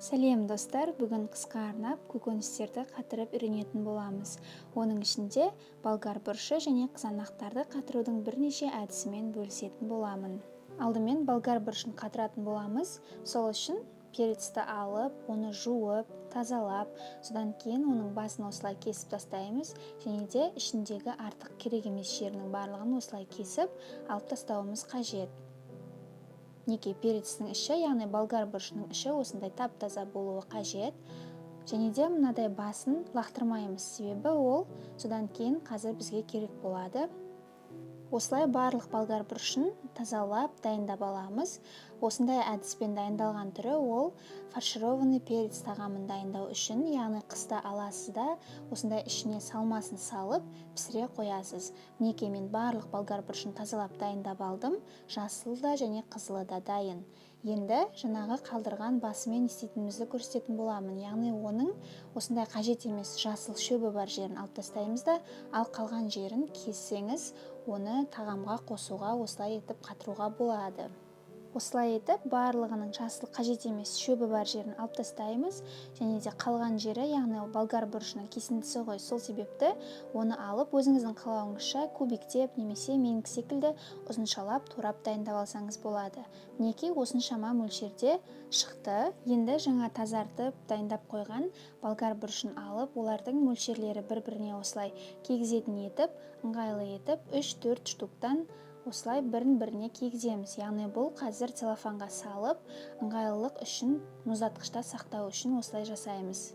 Сәлем достар, бүгін қысқа арнап көкөністерді қатырып үйренетін боламыз. Оның ішінде болгар бұрышы және қызанақтарды қатырудың бірнеше әдісімен бөлісетін боламын. Алдымен болгар бұрышын қатыратын боламыз. Сол үшін перецті алып, оны жуып, тазалап, содан кейін оның басын осылай кесіп тастаймыз және де ішіндегі артық керек емес жерінің барлығын осылай кесіп алып тастауымыз қажет. Неге перецтің іші, яғни болгар бұрышының іші осындай тап-таза болуы қажет. Және де мынадай басын лақтырмаймыз, себебі ол содан кейін қазір бізге керек болады. Осылай барлық болгар бұрышын тазалап, дайындап аламыз. Осындай әдіспен дайындалған түрі ол фаршированный перец тағамын дайындау үшін, яғни қыста аласыз да, осындай ішіне салмасын салып, пісіре қоясыз. Мінекей мен барлық болгар бұрышын тазалап дайындап алдым. Жасылы да және қызылы да дайын. Енді жаңағы қалдырған басымен істейтінімізді көрсететін боламын. Яғни оның осындай қажет емес жасыл шөбі бар жерін алып тастаймыз да, ал қалған жерін кессеңіз, оны тағамға қосуға, осылай етіп қатыруға болады. Осылай етіп барлығының жасыл қажет емес шөбі бар жерін алып тастаймыз, және де қалған жері, яғни болгар бұрышының кесіндісі ғой, сол себепті оны алып өзіңіздің қалауыңызша кубиктеп немесе менікі секілді ұзыншалап турап дайындап алсаңыз болады. Мінекей осыншама мөлшерде шықты. Енді жаңа тазартып дайындап қойған болгар бұрышын алып, олардың мөлшерлері бір-біріне осылай кигізетін етіп, ыңғайлы етіп 3-4 штуктан осылай бірін-біріне кигіземіз. Яғни бұл қазір целлофанға салып, ыңғайлылық үшін, мұздатқышта сақтау үшін осылай жасаймыз.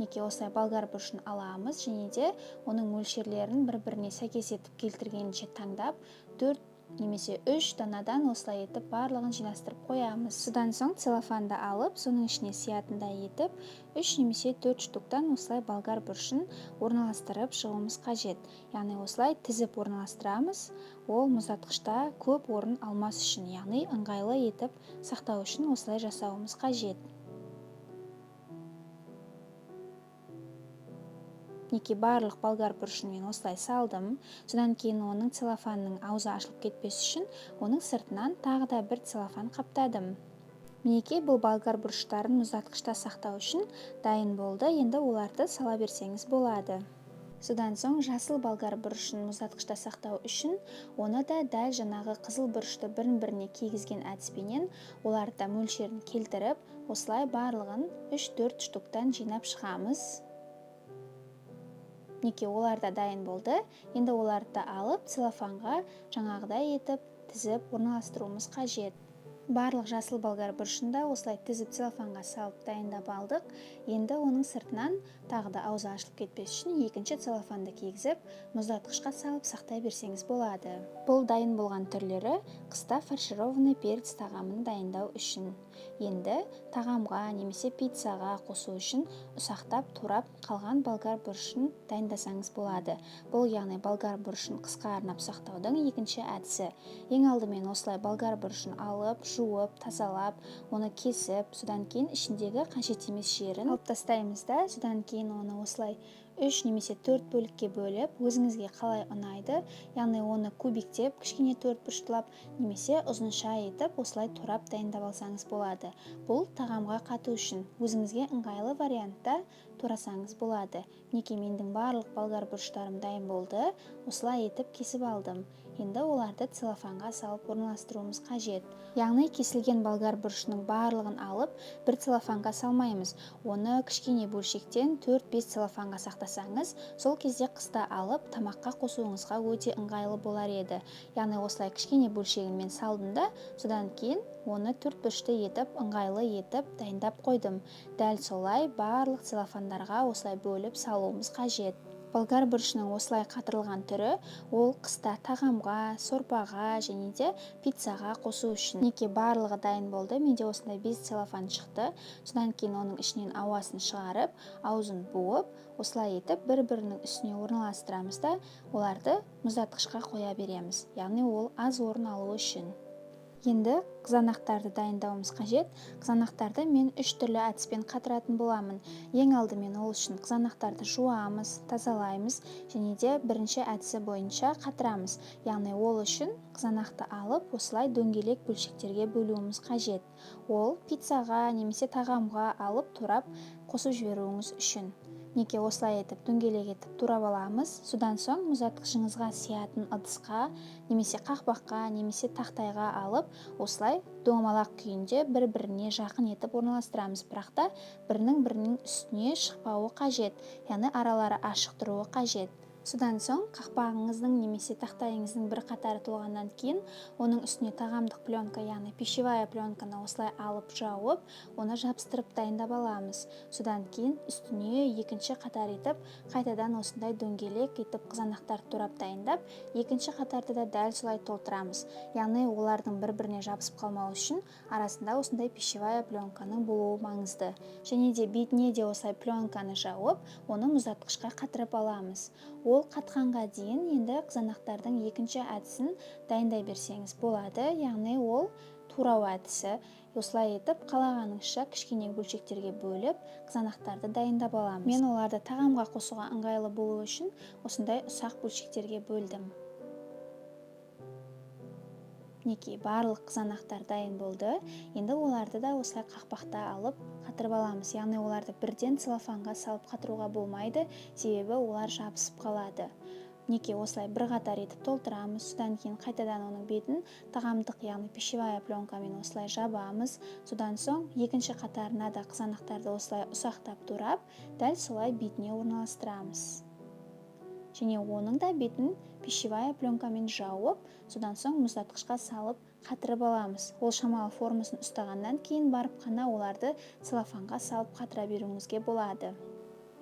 Неге осылай болгар бұрышын аламыз және де оның мөлшерлерін бір-біріне сәйкес етіп келтіргенше таңдап, 4 немесе 3 данадан осылай етіп барлығын жинастырып қоямыз. Содан соң целлофанды алып, соның ішіне сиятындай етіп 3 немесе 4 штуктан осылай болгар бұрышын орналастырып шығуымыз қажет. Яғни осылай тізіп орналастырамыз. Ол мұздатқышта көп орын алмас үшін, яғни ыңғайлы етіп сақтау үшін осылай жасауымыз қажет. Неге барлық болгар бұрышын мен осылай салдым. Содан кейін оның целлофанның аузы ашылып кетпес үшін, оның сыртынан тағы да бір целлофан қаптадым. Мінекей бұл болгар бұрыштарын мұздатқышта сақтау үшін дайын болды. Енді оларды сала берсеңіз болады. Содан соң жасыл болгар бұрышын мұздатқышта сақтау үшін, оны да дәл жаңағы қызыл бұрышты бірін-біріне кигізген әдіспенен оларды мөлшерін келтіріп, осылай барлығын 3-4 штуктан жинап шығамыз. Неге олар да дайын болды. Енді оларды алып целлофанға жаңағыдай етіп тізіп орналастыруымыз қажет. Барлық жасыл болгар бұрышында осылай тізіп целлофанға салып дайындап алдық. Енді оның сыртынан тағы да аузы ашылып кетпес үшін екінші целлофанды кигізіп, мұздатқышқа салып сақтай берсеңіз болады. Бұл дайын болған түрлері қыста фаршированный перец тағамын дайындау үшін. Енді тағамға немесе пиццаға қосу үшін ұсақтап турап қалған болгар бұрышын дайындасаңыз болады. Бұл яғни болгар бұрышын қысқа арнап сақтаудың екінші әдісі. Ең алдымен осылай болгар бұрышын алып, жуып, тазалап, оны кесіп, содан кейін ішіндегі қажет емес жерін алып тастаймыз да, содан кейін оны осылай 3 немесе 4 бөлікке бөліп, өзіңізге қалай ұнайды, яғни оны кубиктеп, кішкене төртбұрыштылап, немесе ұзынша етіп, осылай турап дайындап алсаңыз болады. Бұл тағамға қату үшін өзіңізге ыңғайлы вариантта турасаңыз болады. Мінекей менің барлық болгар бұрыштарым дайын болды. Осылай етіп кесіп алдым. Енді оларды целлофанға салып орналастыруымыз қажет. Яғни кесілген болгар бұрышының барлығын алып, бір целлофанға салмаймыз. Оны кішкене бөлшектен 4-5 целлофанға сақтасаңыз, сол кезде қыста алып, тамаққа қосуыңызға өте ыңғайлы болар еді. Яғни осылай кішкене бөлшегімен салдым да, содан кейін оны 4 бұрышты етіп, ыңғайлы етіп дайындап қойдым. Дәл солай барлық целлофандарға осылай бөліп салуымыз қажет. Болгар бұрышының осылай қатырылған түрі ол қыста тағамға, сорпаға және де пиццаға қосу үшін. Неге барлығы дайын болды. Менде осындай 5 целлофан шықты. Содан кейін оның ішінен ауасын шығарып, аузын буып, осылай етіп бір-бірінің үстіне орналастырамыз да, оларды мұздатқышқа қоя береміз. Яғни ол аз орын алуы үшін. Енді қызанақтарды дайындауымыз қажет. Қызанақтарды мен 3 түрлі әдіспен қатыратын боламын. Ең алдымен ол үшін қызанақтарды жуамыз, тазалаймыз және де бірінші әдісі бойынша қатырамыз. Яғни ол үшін қызанақты алып, осылай дөңгелек бөлшектерге бөлуіміз қажет. Ол пиццаға немесе тағамға алып турап қосып жіберуіңіз үшін. Неке осылай етіп дөңгелек етіп турап аламыз. Содан соң мұздатқышыңызға сиятын ыдысқа немесе қақпаққа немесе тақтайға алып, осылай домалақ күйінде бір-біріне жақын етіп орналастырамыз. Бірақ та бірінің үстіне шықпауы қажет, яғни аралары ашық тұруы қажет. Содан соң қақпағыңыздың немесе тақтайыңыздың бір қатары толғаннан кейін оның үстіне тағамдық пленка, яғни пищевая пленканы осылай алып жауып, оны жабыстырып дайындап аламыз. Содан кейін үстіне екінші қатар етіп, қайтадан осындай дөңгелек етіп қызанақтар турап дайындап, екінші қатарды да дәл солай толтырамыз. Яғни олардың бір-біріне жабысып қалмау үшін арасында осындай пищевая пленканың болуы маңызды. Және де бетіне де осылай пленканы жауып, оны мұздатқышқа қатырып аламыз. Ол қатқанға дейін енді қызанақтардың екінші әдісін дайындай берсеңіз болады, яғни ол турау әдісі. Осылай етіп қалағаныңызша кішкене бөлшектерге бөліп қызанақтарды дайындап аламыз. Мен оларды тағамға қосуға ыңғайлы болу үшін осындай ұсақ бөлшектерге бөлдім. Неке барлық қызанақтар дайын болды. Енді оларды да осылай қақпақта алып қатырып аламыз. Яғни оларды бірден целлофанға салып қатыруға болмайды, себебі олар жабысып қалады. Неке осылай бір қатар етіп толтырамыз. Содан кейін қайтадан оның бетін тағамдық, яғни пищевая пленкамен осылай жабамыз. Содан соң екінші қатарына да қызанақтарды осылай ұсақтап турап, дәл солай бетіне орналастырамыз. Және оның да бетін пищевая пленкамен жауып, содан соң мұздатқышқа салып қатырып аламыз. Ол шамалы формасын ұстағаннан кейін барып қана оларды целлофанға салып қатыра беруіңізге болады.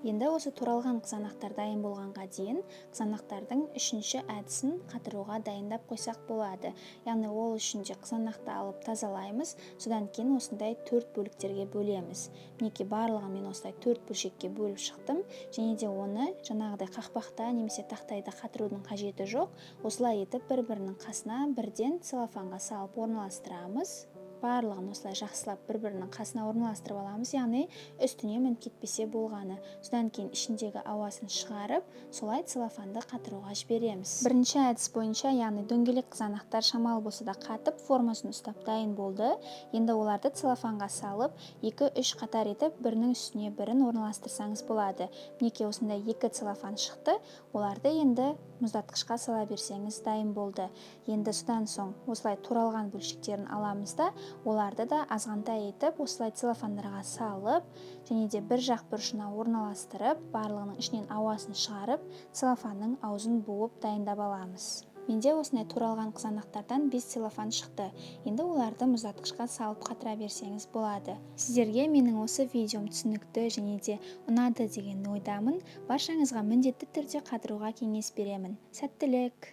Енді осы туралған қызанақтар дайын болғанға дейін қызанақтардың үшінші әдісін қатыруға дайындап қойсақ болады. Яғни ол үшін де қызанақты алып тазалаймыз, содан кейін осындай 4 бөліктерге бөлеміз. Мінекей барлығын мен осылай 4 бөлшекке бөліп шықтым, және де оны жаңағыдай қақпақта немесе тақтайда қатырудың қажеті жоқ. Осылай етіп бір-бірінің қасына бірден целлофанға салып орналастырамыз. Барлығын осылай жақсылап бір-бірінің қасына орналастырып аламыз, яғни үстіне мініп кетпесе болғаны. Содан кейін ішіндегі ауасын шығарып, солай целлофанды қатыруға жібереміз. Бірінші әдіс бойынша, яғни дөңгелек қызанақтар шамалы болса да қатып, формасын ұстап дайын болды. Енді оларды целлофанға салып, 2-3 қатар етіп, бірінің үстіне бірін орналастырсаңыз болады. Мінекей осындай 2 целлофан шықты. Оларды енді мұздатқышқа сала берсеңіз дайын болды. Енді содан соң осылай туралған бөлшектерін аламыз да, оларды да азғантай етіп осылай целлофандарға салып, және де бір жақ бұрышына орналастырып, барлығының ішінен ауасын шығарып, целлофанның аузын буып дайындап аламыз. Менде осындай туралған қызанақтардан 5 целлофан шықты. Енді оларды мұздатқышқа салып қатыра берсеңіз болады. Сіздерге менің осы видеом түсінікті және де ұнады деген ойдамын. Баршаңызға міндетті түрде қатыруға кеңес беремін. Сәттілік!